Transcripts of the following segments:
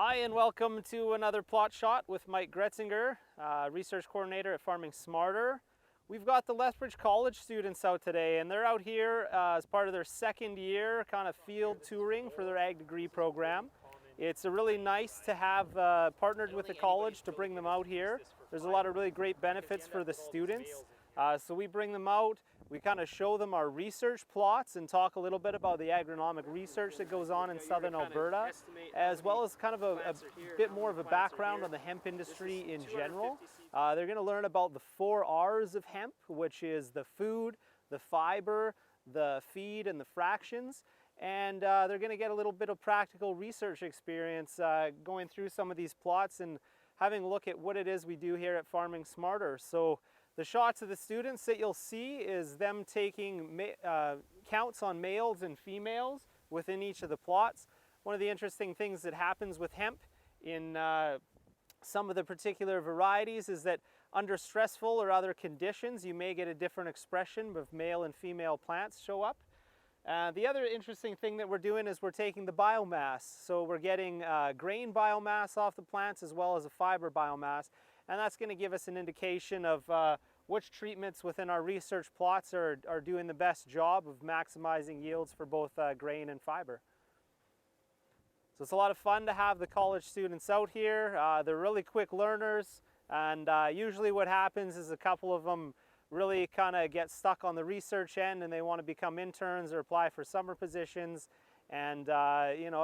Hi and welcome to another plot shot with Mike Gretzinger, research coordinator at Farming Smarter. We've got the Lethbridge College students out today, and they're out here as part of their second year kind of field touring for their ag degree program. It's really nice to have partnered with the college to bring them out here. There's a lot of really great benefits for the students. So we bring them out, we kind of show them our research plots and talk a little bit about the agronomic research that goes on in southern Alberta, as well as kind of a bit more of a background on the hemp industry in general. They're going to learn about the 4 R's of hemp, which is the food, the fiber, the feed, and the fractions. And they're going to get a little bit of practical research experience going through some of these plots and having a look at what it is we do here at Farming Smarter. So the shots of the students that you'll see is them taking counts on males and females within each of the plots. One of the interesting things that happens with hemp in some of the particular varieties is that under stressful or other conditions, you may get a different expression of male and female plants show up. The other interesting thing that we're doing is we're taking the biomass. So we're getting grain biomass off the plants as well as a fiber biomass. And that's going to give us an indication of which treatments within our research plots are doing the best job of maximizing yields for both grain and fiber. So it's a lot of fun to have the college students out here. They're really quick learners, and usually what happens is a couple of them really kind of get stuck on the research end and they want to become interns or apply for summer positions, and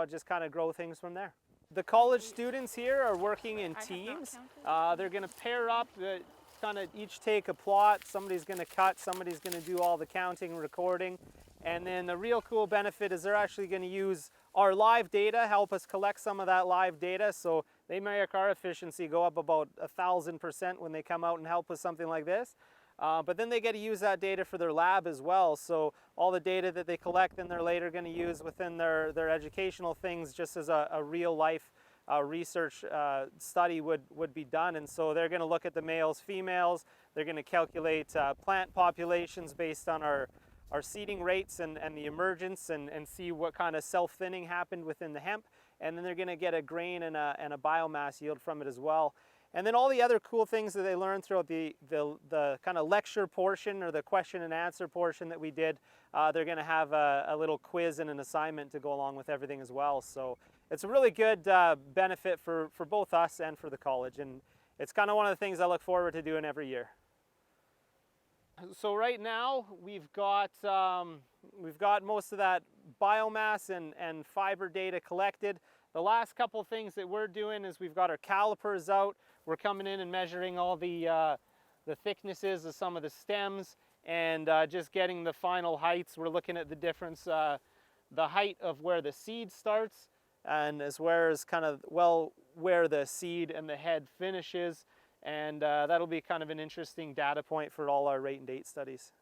just kind of grow things from there. The college students here are working in teams. They're going to pair up, kind of each take a plot. Somebody's going to cut, somebody's going to do all the counting and recording. And then the real cool benefit is they're actually going to use our live data, help us collect some of that live data. So they make our efficiency go up about 1,000% when they come out and help with something like this. But then they get to use that data for their lab as well. So all the data that they collect, then they're later going to use within their educational things just as a real life research study would be done. And so they're going to look at the males, females. They're going to calculate plant populations based on our seeding rates and the emergence and see what kind of self-thinning happened within the hemp. And then they're going to get a grain and a biomass yield from it as well. And then all the other cool things that they learned throughout the kind of lecture portion or the question and answer portion that we did, they're going to have a little quiz and an assignment to go along with everything as well. So it's a really good benefit for both us and for the college. And it's kind of one of the things I look forward to doing every year. So right now we've got most of that biomass and fiber data collected. The last couple of things that we're doing is we've got our calipers out. We're coming in and measuring all the thicknesses of some of the stems and just getting the final heights. We're looking at the difference, the height of where the seed starts and as well as kind of where the seed and the head finishes. And that'll be kind of an interesting data point for all our rate and date studies.